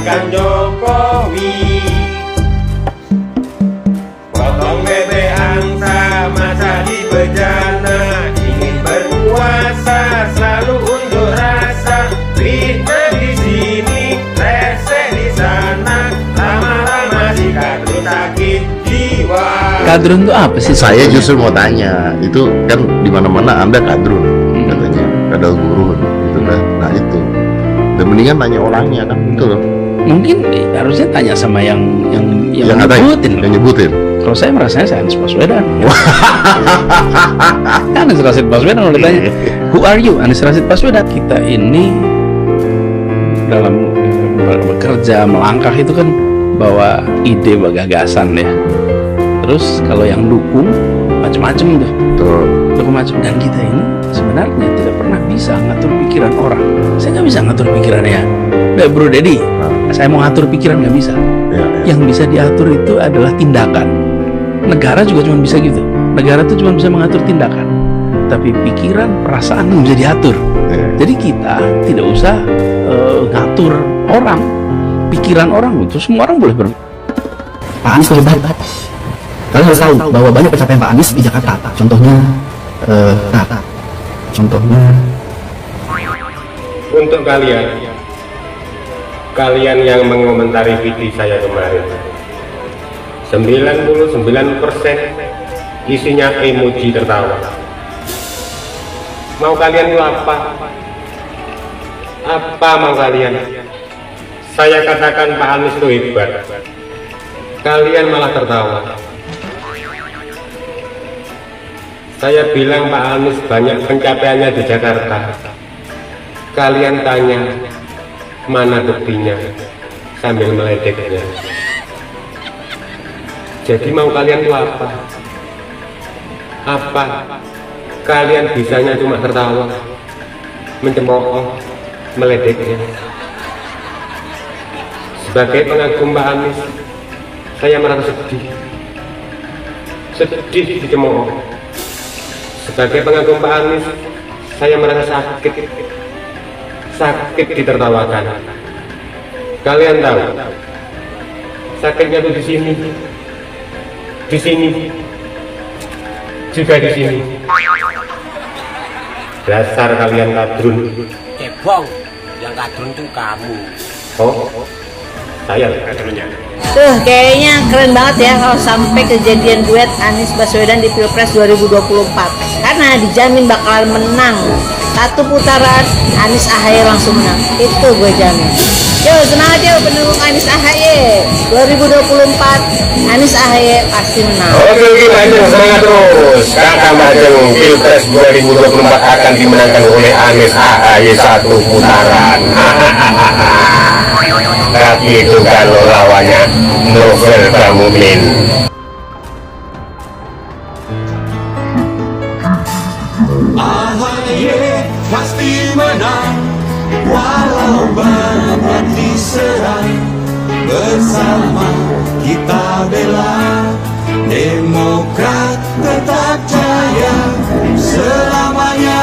memenangkan Jokowi. Potong bebek angsa, masa di bejana, ingin berkuasa selalu unjuk rasa. Fitnah di sini, rese di sana, lama-lama si kadrun sakit jiwa. Kadrun itu apa sih? Saya justru mau tanya, itu kan di mana-mana Anda kadrun, katanya, kadal gurun, gitu kan. Nah itu, dan mendingan tanya orangnya kan, itu loh. Mungkin harusnya tanya sama yang ada nyebutin. yang nyebutin. Kalau saya merasanya saya Anies Baswedan. Kan Anies Rashid Baswedan kalau ditanya, who are you? Anies Rashid Baswedan. Kita ini dalam bekerja, melangkah itu kan bawa ide, bawa gagasan ya. Terus kalau yang dukung macam-macam tuh. Tuh. Dukung macam. Dan kita ini sebenarnya tidak pernah bisa ngatur pikiran orang. Saya nggak bisa ngatur pikirannya. Bro Dedi, saya mau ngatur pikiran nggak bisa. Ya. Yang bisa diatur itu adalah tindakan. Negara juga cuma bisa gitu. Negara itu cuma bisa mengatur tindakan, tapi pikiran, perasaan nggak bisa diatur. Ya. Jadi kita tidak usah ngatur orang, pikiran orang. Itu semua orang boleh Pak Anies hebat. Kalian harus tahu bahwa banyak pencapaian Pak Anies di Jakarta. Contohnya, Untuk kalian yang mengomentari video saya kemarin, 99% isinya emoji tertawa. Mau kalian itu apa? Apa mau kalian? Saya katakan Pak Anies itu hebat, kalian malah tertawa. Saya bilang Pak Anies banyak pencapaiannya di Jakarta, kalian tanya mana buktinya sambil meledeknya. Jadi mau kalian itu apa? Apa? Kalian bisanya cuma tertawa, mencemooh, meledeknya. Sebagai pengagum Pak Anies, saya merasa sedih dicemooh. Sebagai pengagum Pak Anies, saya merasa sakit ditertawakan. Kalian tahu sakitnya tuh di sini, juga di sini. Dasar kalian kadrun. Cebong, yang kadrun tuh kamu. Oh, saya kadrunnya. Tuh kayaknya keren banget ya kalau sampai kejadian duet Anies Baswedan di Pilpres 2024. Karena dijamin bakalan menang. Satu putaran Anies AHY langsung menang. Itu gue jamin. Yo semangat yo pendukung Anies AHY. 2024 Anies AHY pasti menang. Oke, Majeng, semangat terus. Kakak Majeng, Pilpres 2024 akan dimenangkan oleh Anies AHY satu putaran. Tapi itu kalau lawannya Novel Bamumin. AHY pasti menang, walau banyak diserang. Bersama kita bela Demokrat tetap jaya selamanya.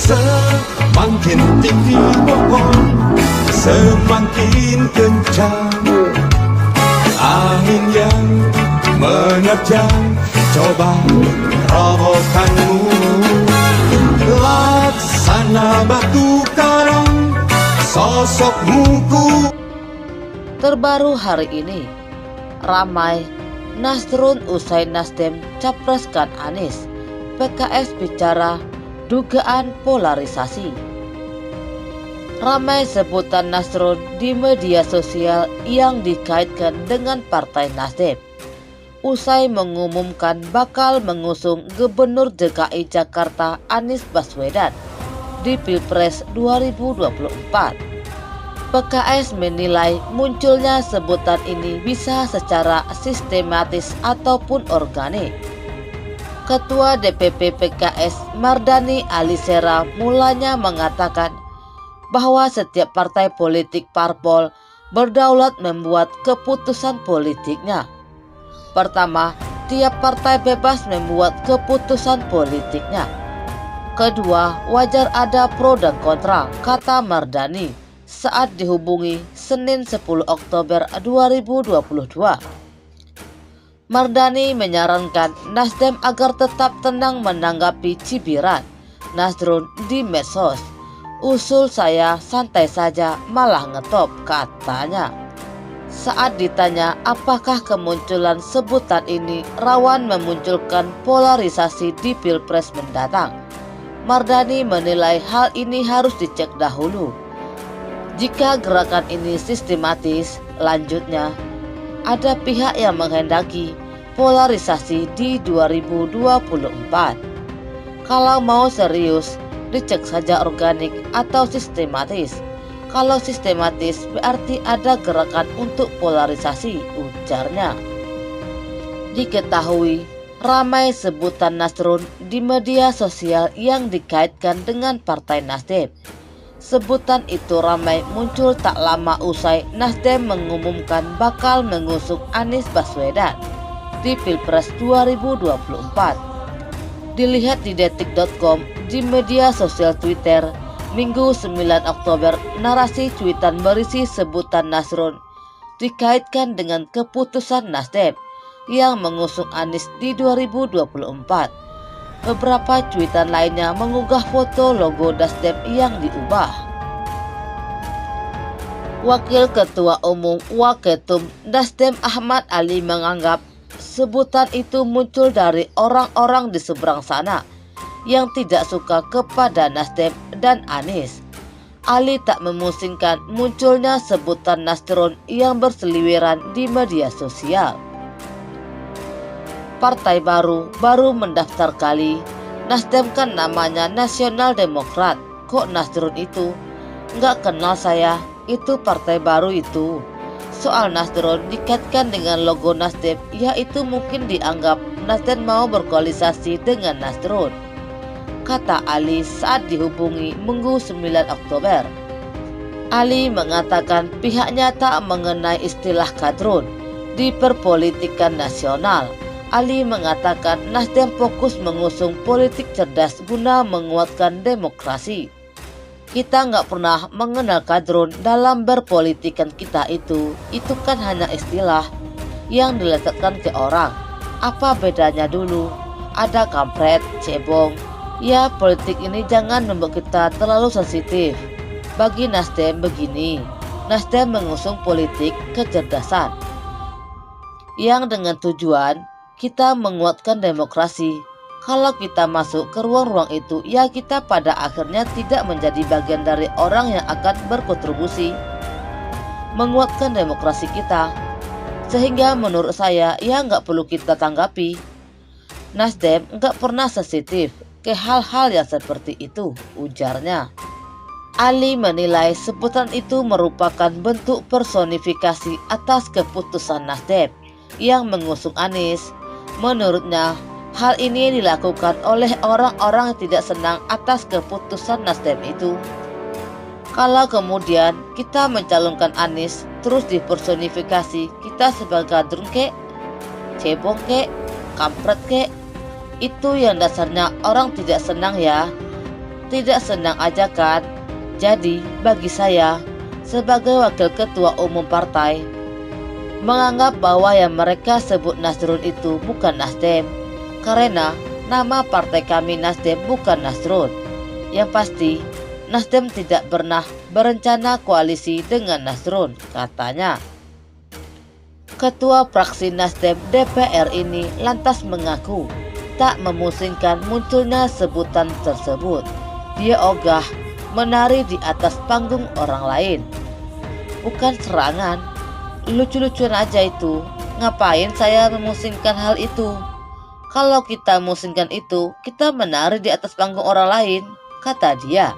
Semakin tinggi pohon, semakin kencang angin yang menerjang, coba robohkanmu. Laksana batu karang, sosokmu ku. Terbaru hari ini, ramai Nasrun usai Nasdem capreskan Anies. PKS bicara dugaan polarisasi. Ramai sebutan Nasrun di media sosial yang dikaitkan dengan Partai Nasdem. Usai mengumumkan bakal mengusung Gubernur DKI Jakarta Anies Baswedan di Pilpres 2024. PKS menilai munculnya sebutan ini bisa secara sistematis ataupun organik. Ketua DPP PKS Mardani Alisera mulanya mengatakan bahwa setiap partai politik parpol berdaulat membuat keputusan politiknya. Pertama, tiap partai bebas membuat keputusan politiknya. Kedua, wajar ada pro dan kontra, kata Mardani saat dihubungi Senin 10 Oktober 2022. Mardani menyarankan Nasdem agar tetap tenang menanggapi cibiran Nasrun di medsos. Usul saya santai saja, malah ngetop, katanya. Saat ditanya apakah kemunculan sebutan ini rawan memunculkan polarisasi di Pilpres mendatang, Mardani menilai hal ini harus dicek dahulu. Jika gerakan ini sistematis, lanjutnya, ada pihak yang menghendaki polarisasi di 2024. Kalau mau serius, dicek saja organik atau sistematis. Kalau sistematis berarti ada gerakan untuk polarisasi, ujarnya. Diketahui ramai sebutan Nasrun di media sosial yang dikaitkan dengan Partai Nasdem. Sebutan itu ramai muncul tak lama usai Nasdem mengumumkan bakal mengusung Anies Baswedan di Pilpres 2024. Dilihat di detik.com, di media sosial Twitter, Minggu 9 Oktober, narasi cuitan berisi sebutan Nasrun dikaitkan dengan keputusan Nasdem yang mengusung Anies di 2024. Beberapa cuitan lainnya mengunggah foto logo Nasdem yang diubah. Wakil Ketua Umum Waketum Nasdem Ahmad Ali menganggap sebutan itu muncul dari orang-orang di seberang sana yang tidak suka kepada Nasdem dan Anies. Ali tak memusingkan munculnya sebutan Nasrun yang berseliweran di media sosial. Partai baru mendaftar kali. Nasdem kan namanya Nasional Demokrat. Kok Nasrun itu? Nggak kenal saya, itu partai baru itu. Soal Nasrun dikaitkan dengan logo Nasdem, yaitu mungkin dianggap Nasdem mau berkoalisasi dengan Nasrun, kata Ali saat dihubungi Minggu 9 Oktober. Ali mengatakan pihaknya tak mengenai istilah kadrun di perpolitikan nasional. Ali mengatakan Nasdem fokus mengusung politik cerdas guna menguatkan demokrasi. Kita nggak pernah mengenal kadrun dalam berpolitikan kita itu kan hanya istilah yang diletakkan ke orang. Apa bedanya dulu? Ada kampret, cebong. Ya, politik ini jangan membuat kita terlalu sensitif. Bagi Nasdem begini, Nasdem mengusung politik kecerdasan yang dengan tujuan kita menguatkan demokrasi. Kalau kita masuk ke ruang-ruang itu, ya kita pada akhirnya tidak menjadi bagian dari orang yang akan berkontribusi menguatkan demokrasi kita. Sehingga menurut saya, ya nggak perlu kita tanggapi. Nasdem nggak pernah sensitif ke hal-hal yang seperti itu, ujarnya. Ali menilai sebutan itu merupakan bentuk personifikasi atas keputusan Nasdem yang mengusung Anies. Menurutnya, hal ini dilakukan oleh orang-orang yang tidak senang atas keputusan Nasdem itu. Kalau kemudian kita mencalonkan Anies terus dipersonifikasi kita sebagai kadrun kek, cebong kek, kampret kek, itu yang dasarnya orang tidak senang ya. Tidak senang aja kan. Jadi bagi saya sebagai wakil ketua umum partai, menganggap bahwa yang mereka sebut Nasrun itu bukan Nasdem, karena nama partai kami Nasdem bukan Nasrun. Yang pasti Nasdem tidak pernah berencana koalisi dengan Nasrun, katanya. Ketua fraksi Nasdem DPR ini lantas mengaku tak memusingkan munculnya sebutan tersebut. Dia ogah menari di atas panggung orang lain. Bukan serangan, lucu-lucuan aja itu. Ngapain saya memusingkan hal itu? Kalau kita memusingkan itu, kita menari di atas panggung orang lain, kata dia.